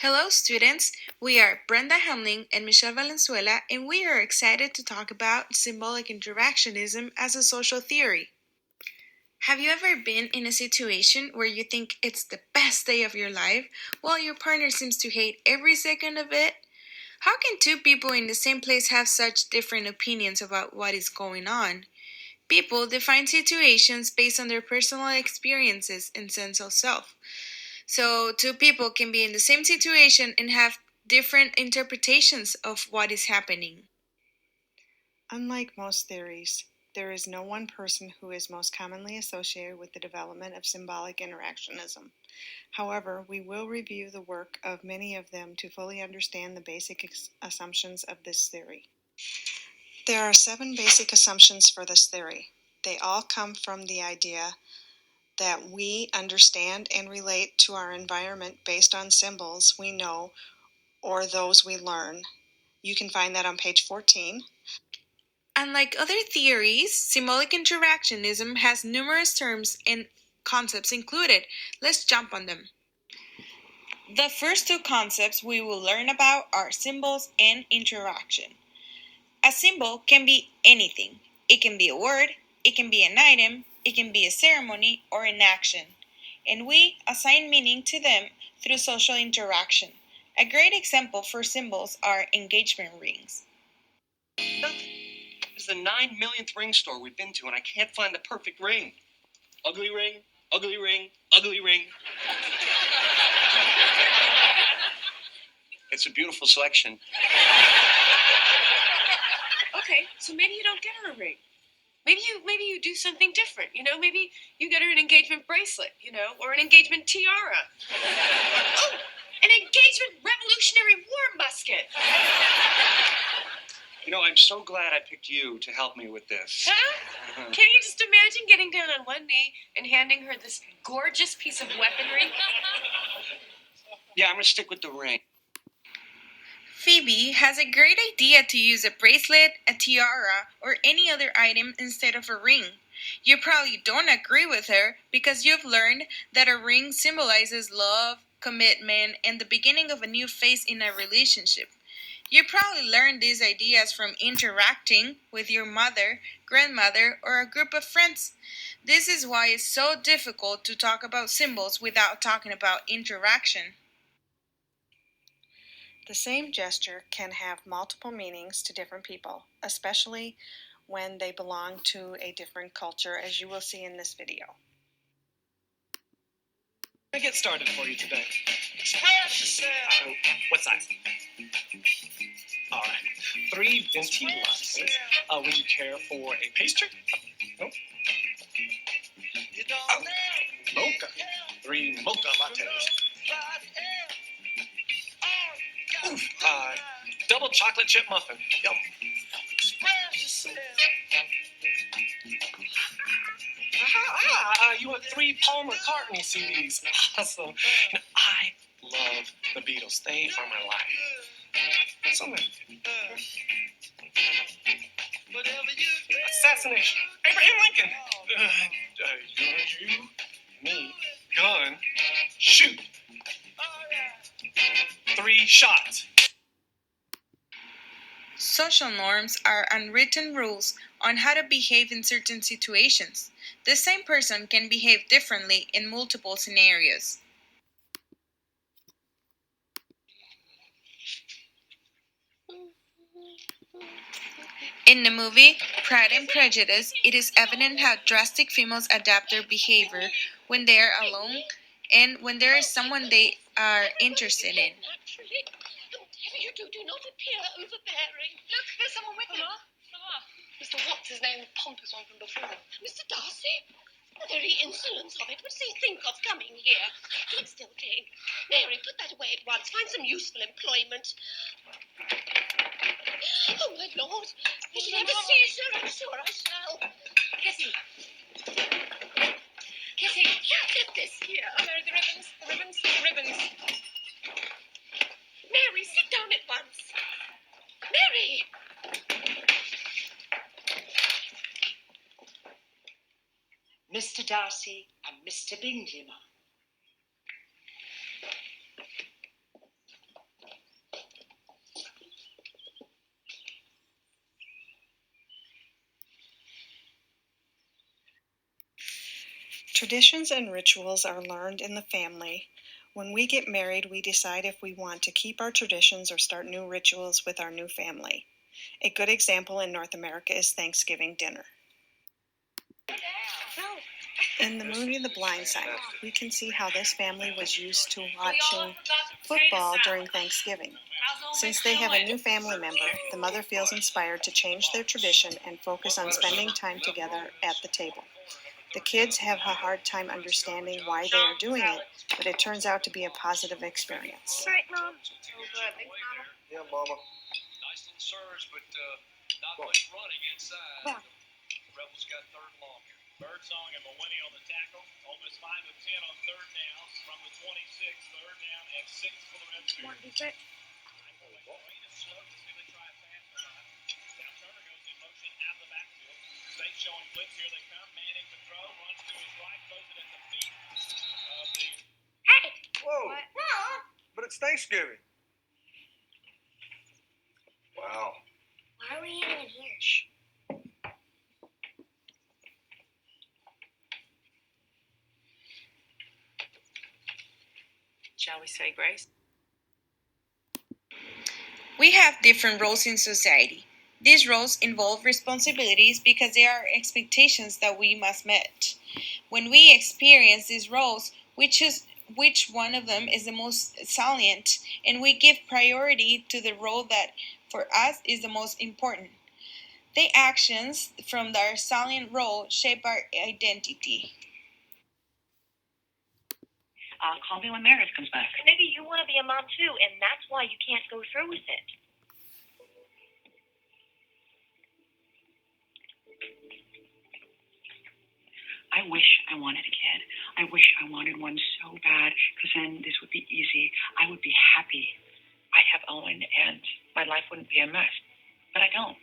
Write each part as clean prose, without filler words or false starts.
Hello, students. We are Brenda Hamling and Michelle Valenzuela, and we are excited to talk about symbolic interactionism as a social theory. Have you ever been in a situation where you think it's the best day of your life, while your partner seems to hate every second of it? How can two people in the same place have such different opinions about what is going on? People define situations based on their personal experiences and sense of self. So, two people can be in the same situation and have different interpretations of what is happening. Unlike most theories, there is no one person who is most commonly associated with the development of symbolic interactionism. However, we will review the work of many of them to fully understand the basic assumptions of this theory. There are 7 basic assumptions for this theory. They all come from the idea that we understand and relate to our environment based on symbols we know or those we learn. You can find that on page 14. Unlike other theories, symbolic interactionism has numerous terms and concepts included. Let's jump on them. The first two concepts we will learn about are symbols and interaction. A symbol can be anything. It can be a word, it can be an item, it can be a ceremony or an action. And we assign meaning to them through social interaction. A great example for symbols are engagement rings. Nothing. This is the 9 millionth ring store we've been to, and I can't find the perfect ring. Ugly ring, ugly ring, ugly ring. It's a beautiful selection. Okay, so maybe you don't get her a ring. Maybe you do something different, maybe you get her an engagement bracelet, or an engagement tiara. Oh, an engagement Revolutionary War musket. I'm so glad I picked you to help me with this. Huh? Can't you just imagine getting down on one knee and handing her this gorgeous piece of weaponry? Yeah, I'm going to stick with the ring. Phoebe has a great idea to use a bracelet, a tiara, or any other item instead of a ring. You probably don't agree with her because you've learned that a ring symbolizes love, commitment, and the beginning of a new phase in a relationship. You probably learned these ideas from interacting with your mother, grandmother, or a group of friends. This is why it's so difficult to talk about symbols without talking about interaction. The same gesture can have multiple meanings to different people, especially when they belong to a different culture, as you will see in this video. Let me get started for you today. Express yourself. What size? All right. 3 venti lattes. Would you care for a pastry? Nope. Oh, mocha. 3 mocha lattes. Oof. Double chocolate chip muffin. Yum. You want 3 Paul McCartney CDs. Awesome. I love the Beatles. They are my life. Something. Assassination. Abraham Lincoln. You, me, gun, shoot. 3 shots. Social norms are unwritten rules on how to behave in certain situations. The same person can behave differently in multiple scenarios. In the movie Pride and Prejudice, it is evident how drastic females adapt their behavior when they are alone and when there is someone they are interested in. Do not appear overbearing. Look, there's someone with him. Mr. What's his name, the pompous one from before. Mr. Darcy? The very insolence of it. What does he think of coming here? Keep still, Jane. Mary, put that away at once. Find some useful employment. Oh, my lord. I shall have a seizure. I'm sure I shall. Kitty. Kitty, get this here. Mary, the ribbons. Mary, sit down at once. Mary! Mr. Darcy and Mr. Bingley, ma'am. Traditions and rituals are learned in the family. When we get married, we decide if we want to keep our traditions or start new rituals with our new family. A good example in North America is Thanksgiving dinner. In the movie The Blind Side, we can see how this family was used to watching football during Thanksgiving. Since they have a new family member, the mother feels inspired to change their tradition and focus on spending time together at the table. The kids have a hard time understanding why they are doing it, but it turns out to be a positive experience. Right, Mom. Yeah, Mama. Nice little surge, but not much running inside. Wow. Rebels got third and long here. Birdsong and Maloney on the tackle. Ole Miss 5 of 10 on third down from the 26. Third down and 6 for the Red Come on, Sox. defense. Rain is slow to see if they try it fast or not. Now Turner goes in motion out of the backfield. State showing blitz. Here they come. Manning to throw. Runs to his right. Throws it at the feet of the... Hey! Whoa! What? No. But it's Thanksgiving. Wow. Why are we eating in here? Shall we say grace? We have different roles in society. These roles involve responsibilities because they are expectations that we must meet. When we experience these roles, we choose which one of them is the most salient, and we give priority to the role that for us is the most important. The actions from our salient role shape our identity. Call me when Meredith comes back. Maybe you want to be a mom too, and that's why you can't go through with it. I wish I wanted a kid. I wish I wanted one so bad, because then this would be easy. I would be happy. I have Owen, and my life wouldn't be a mess. But I don't.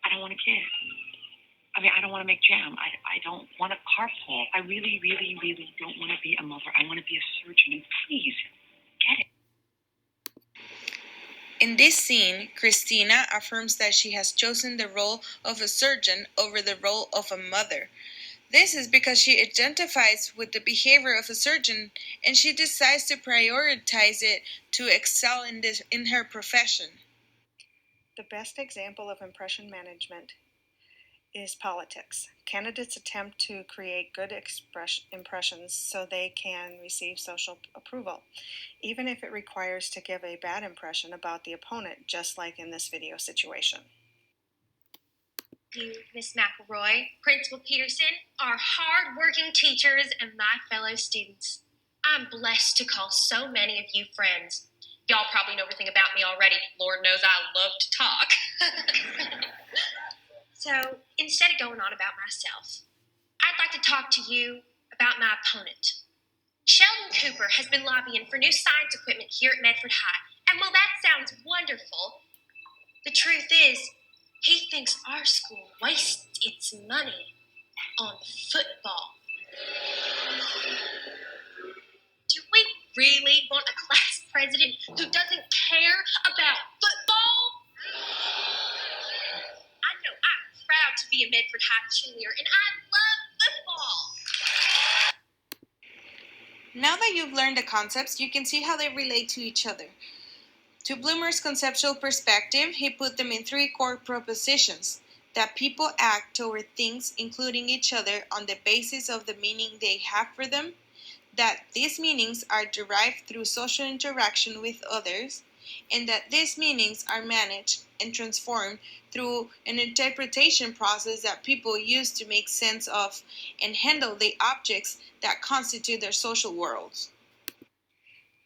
I don't want a kid. I mean, I don't want to make jam. I don't want a carpool. I really, really, really don't want to be a mother. I want to be a surgeon. And please, get it. In this scene, Christina affirms that she has chosen the role of a surgeon over the role of a mother. This is because she identifies with the behavior of a surgeon and she decides to prioritize it to excel in her profession. The best example of impression management is politics. Candidates attempt to create good impressions so they can receive social approval, even if it requires to give a bad impression about the opponent, just like in this video situation. You, Miss McElroy, Principal Peterson, our hard-working teachers, and my fellow students. I'm blessed to call so many of you friends. Y'all probably know everything about me already. Lord knows I love to talk. So, instead of going on about myself, I'd like to talk to you about my opponent. Sheldon Cooper has been lobbying for new science equipment here at Medford High, and while that sounds wonderful, the truth is, he thinks our school wastes its money on football. Do we really want a class president who doesn't care about football? I know I'm proud to be a Medford High cheerleader, and I love football. Now that you've learned the concepts, you can see how they relate to each other. To Bloomer's conceptual perspective, he put them in three core propositions: that people act toward things, including each other, on the basis of the meaning they have for them, that these meanings are derived through social interaction with others, and that these meanings are managed and transformed through an interpretation process that people use to make sense of and handle the objects that constitute their social worlds.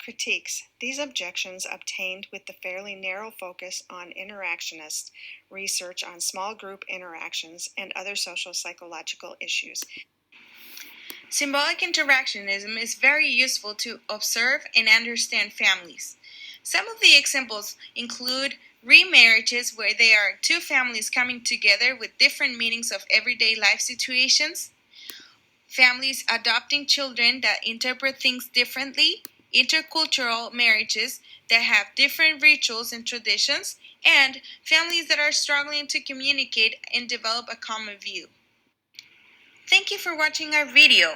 Critiques. These objections obtained with the fairly narrow focus on interactionist research on small group interactions and other social psychological issues. Symbolic interactionism is very useful to observe and understand families. Some of the examples include remarriages, where there are two families coming together with different meanings of everyday life situations, families adopting children that interpret things differently, intercultural marriages that have different rituals and traditions, and families that are struggling to communicate and develop a common view. Thank you for watching our video.